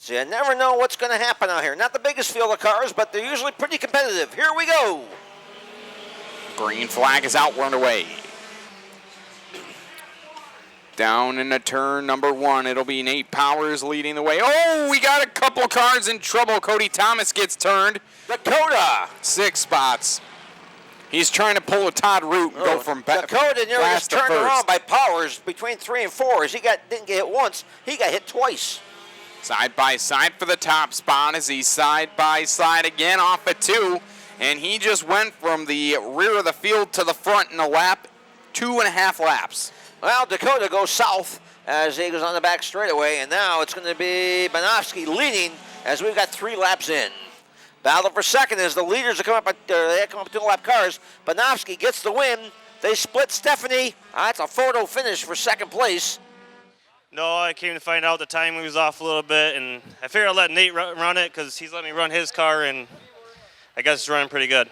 So you never know what's going to happen out here. Not the biggest field of cars, but they're usually pretty competitive. Here we go. Green flag is out. We're underway. Down into turn number 1. It'll be Nate Powers leading the way. Oh, we got a couple cars in trouble. Cody Thomas gets turned. Dakota. 6 spots. He's trying to pull a Todd Root and go from back. Dakota nearly just turned around by Powers between 3 and 4. As he didn't get hit once, he got hit twice. Side by side for the top spot as he's side by side again off at 2. And he just went from the rear of the field to the front in a lap, 2.5 laps. Well, Dakota goes south as he goes on the back straightaway, and now it's going to be Banofsky leading as we've got 3 laps in. Battle for second as the leaders come up 2-lap cars. Banofsky gets the win. They split Stephanie. That's a photo finish for second place. No, I came to find out the timing was off a little bit, and I figured I'd let Nate run it because he's let me run his car, and I guess it's running pretty good.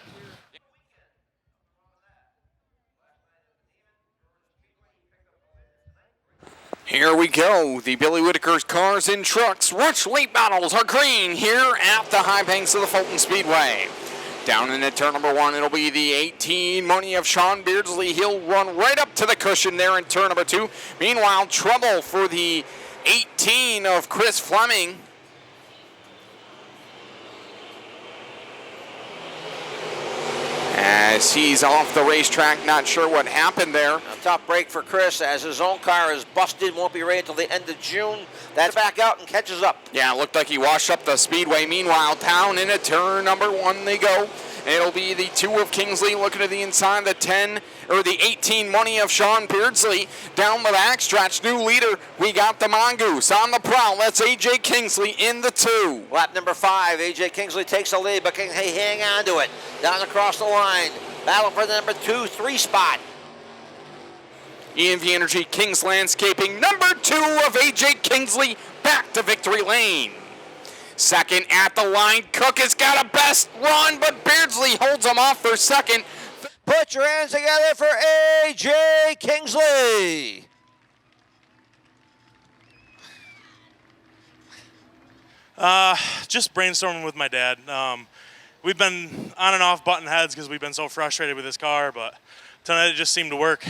Here we go. The Billy Whitaker's Cars and Trucks Rush Late Battles are green here at the high banks of the Fulton Speedway. Down into turn number 1, it'll be the 18 money of Sean Beardsley. He'll run right up to the cushion there in turn number 2. Meanwhile, trouble for the 18 of Chris Fleming. As he's off the racetrack, not sure what happened there. A tough break for Chris as his own car is busted, won't be ready until the end of June. That's back out and catches up. Yeah, it looked like he washed up the speedway. Meanwhile, down into turn number 1 they go. It'll be the 2 of Kingsley looking to the inside, the 18 money of Sean Beardsley. Down the backstretch, new leader, we got the Mongoose on the prowl. That's A.J. Kingsley in the 2. Lap number 5, A.J. Kingsley takes the lead, but can he hang on to it? Down across the line, battle for the number 2-3 spot. EMV Energy Kings Landscaping, number 2 of A.J. Kingsley, back to victory lane. Second at the line, Cook has got a best run, but Beardsley holds him off for second. Put your hands together for A.J. Kingsley. Just brainstorming with my dad. We've been on and off button heads because we've been so frustrated with this car, but tonight it just seemed to work.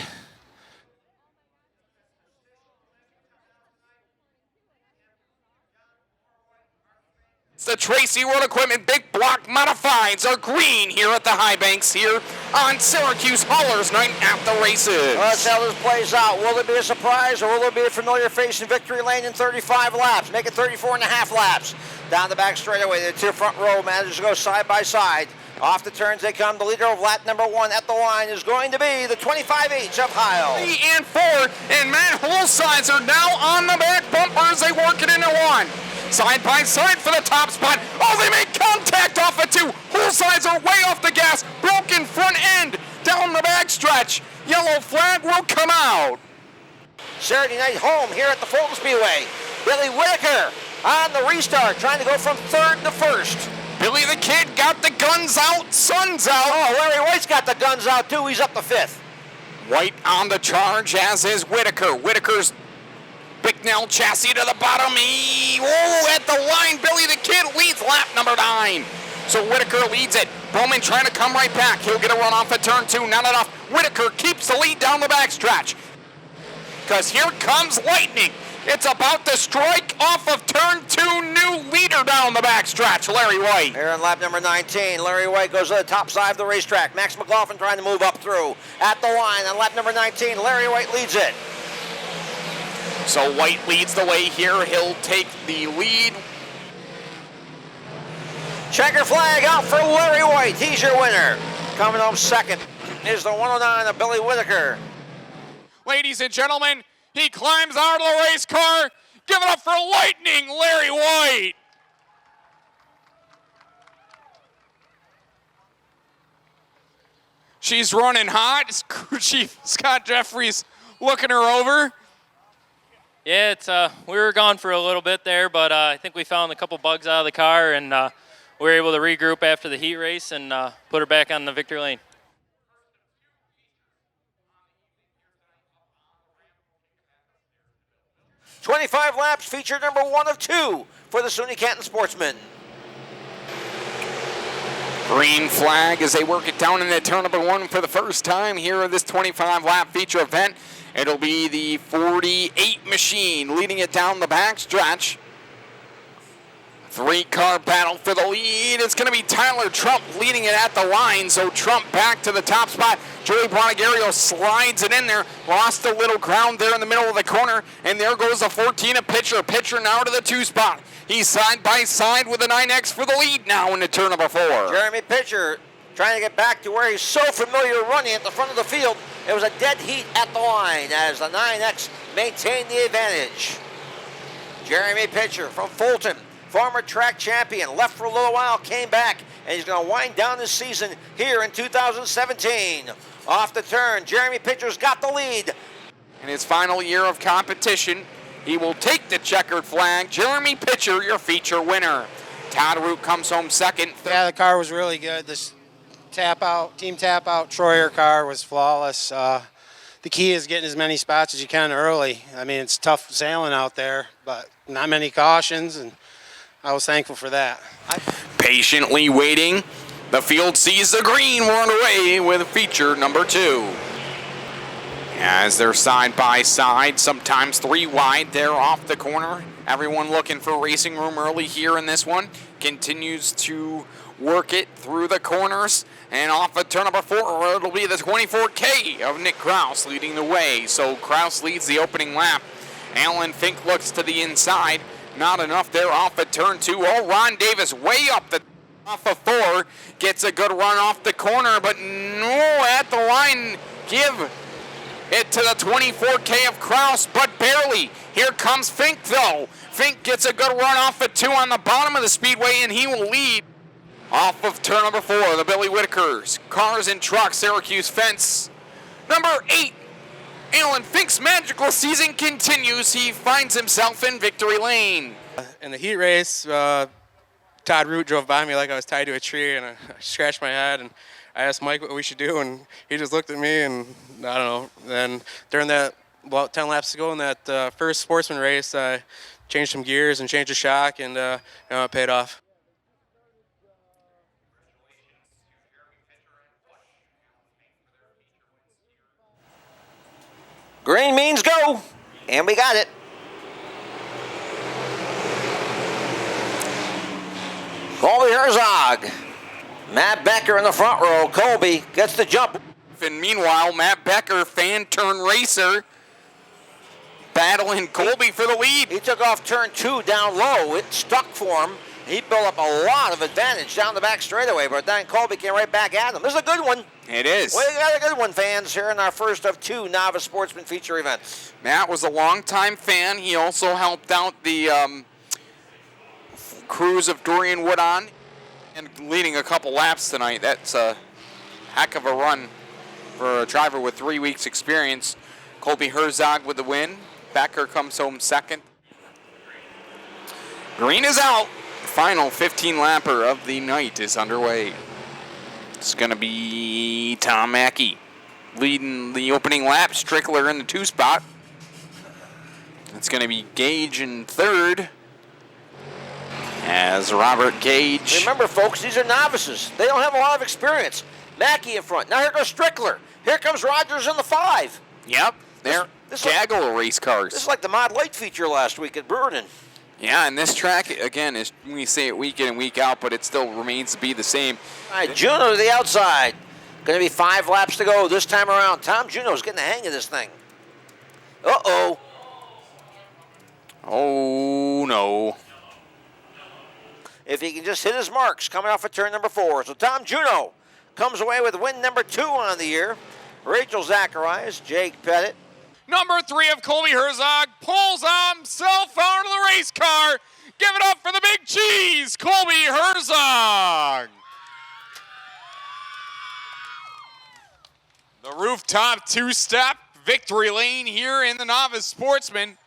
The Tracy World Equipment Big Block Modifieds are green here at the high banks here on Syracuse Haulers Night at the races. Let's see how this plays out. Will it be a surprise or will it be a familiar face in victory lane in 35 laps? Make it 34.5 laps. Down the back straightaway, the 2 front row managers to go side by side. Off the turns they come. The leader of lap number 1 at the line is going to be the 25H of Heil. 3 and 4, and Matt Holsizer now on the back bumpers. They work it into 1. Side by side for the top spot. Oh, they make contact off of 2. Holsizer way off the gas. Broken front end down the backstretch. Yellow flag will come out. Saturday night home here at the Fulton Speedway. Billy Whitaker on the restart, trying to go from 3rd to 1st. Billy the Kid got the guns out, sun's out. Oh, Larry White's got the guns out too. He's up to 5th. White on the charge, as is Whitaker. Whitaker's Bicknell chassis to the bottom. At the line, Billy the Kid leads lap number 9. So Whitaker leads it. Bowman trying to come right back. He'll get a run off at turn 2. Not enough. Whitaker keeps the lead down the backstretch. Because here comes lightning. It's about to strike off of turn 2. New leader down the backstretch, Larry White. Here in lap number 19, Larry White goes to the top side of the racetrack. Max McLaughlin trying to move up through. At the line on lap number 19, Larry White leads it. So White leads the way here. He'll take the lead. Checker flag out for Larry White. He's your winner. Coming home second is the 109 of Billy Whitaker. Ladies and gentlemen, he climbs out of the race car. Give it up for Lightning Larry White. She's running hot. Crew Chief Scott Jeffries looking her over. Yeah, we were gone for a little bit there, but I think we found a couple bugs out of the car, and we were able to regroup after the heat race and put her back on the victory lane. 25 laps, feature number 1 of 2 for the SUNY Canton Sportsman. Green flag as they work it down into turn number 1 for the first time here in this 25-lap feature event. It'll be the 48 machine leading it down the back stretch. 3-car battle for the lead. It's going to be Tyler Trump leading it at the line. So Trump back to the top spot. Joey Bonagario slides it in there. Lost a little ground there in the middle of the corner. And there goes the 14 of Pitcher. Pitcher now to the 2 spot. He's side by side with the 9X for the lead now into turn number 4. Jeremy Pitcher trying to get back to where he's so familiar running at the front of the field. It was a dead heat at the line as the 9X maintained the advantage. Jeremy Pitcher from Fulton, former track champion, left for a little while, came back, and he's going to wind down his season here in 2017. Off the turn, Jeremy Pitcher's got the lead. In his final year of competition, he will take the checkered flag. Jeremy Pitcher, your feature winner. Todd Root comes home second. Yeah, the car was really good. This team tap out Troyer car was flawless. The key is getting as many spots as you can early. I mean, it's tough sailing out there, but not many cautions, and I was thankful for that. Patiently waiting, the field sees the green run away with feature number 2. As they're side by side, sometimes 3 wide there off the corner. Everyone looking for racing room early here in this one. Continues to work it through the corners and off of turn number 4. It'll be the 24K of Nick Kraus leading the way. So Kraus leads the opening lap. Alan Fink looks to the inside. Not enough there off of turn 2. Oh, Ron Davis way up the off of 4. Gets a good run off the corner, but no, at the line, give it to the 24K of Kraus, but barely. Here comes Fink, though. Fink gets a good run off of 2 on the bottom of the speedway, and he will lead off of turn number 4, the Billy Whitakers. Cars and trucks, Syracuse fence. Number 8, Alan Fink's magical season continues. He finds himself in victory lane. In the heat race, Todd Root drove by me like I was tied to a tree, and I scratched my head, and I asked Mike what we should do, and he just looked at me, and I don't know. Then during that, about 10 laps to go in that first Sportsman race, I changed some gears and changed the shock, and it paid off. Green means go, and we got it. Colby Herzog, Matt Becker in the front row. Colby gets the jump. And meanwhile, Matt Becker, fan turn racer, battling Colby for the lead. He took off turn 2 down low. It stuck for him. He built up a lot of advantage down the back straightaway, but then Colby came right back at him. This is a good one. It is. We got a good one, fans, here in our first of 2 Novice Sportsman feature events. Matt was a longtime fan. He also helped out the crews of Dorian Woodon and leading a couple laps tonight. That's a heck of a run for a driver with 3 weeks experience. Colby Herzog with the win. Becker comes home second. Green is out. Final 15-lapper of the night is underway. It's going to be Tom Mackey leading the opening lap. Strickler in the 2 spot. It's going to be Gage in 3rd. As Robert Gage. Remember, folks, these are novices. They don't have a lot of experience. Mackey in front. Now here goes Strickler. Here comes Rogers in the 5. Yep, they're gaggle of race cars. This is like the Mod Light feature last week at Brewerton. Yeah, and this track, again, is we say it week in and week out, but it still remains to be the same. All right, Juno to the outside. Going to be 5 laps to go this time around. Tom Juno's getting the hang of this thing. Uh-oh. Oh, no. If he can just hit his marks coming off of turn number 4. So Tom Juno comes away with win number 2 on the year. Rachel Zacharias, Jake Pettit. Number 3 of Colby Herzog pulls himself out of the race car. Give it up for the big cheese, Colby Herzog. The rooftop 2-step victory lane here in the Novice Sportsman.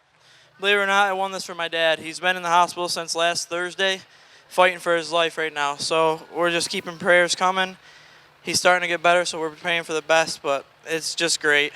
Believe it or not, I won this for my dad. He's been in the hospital since last Thursday, fighting for his life right now. So we're just keeping prayers coming. He's starting to get better, so we're praying for the best, but it's just great.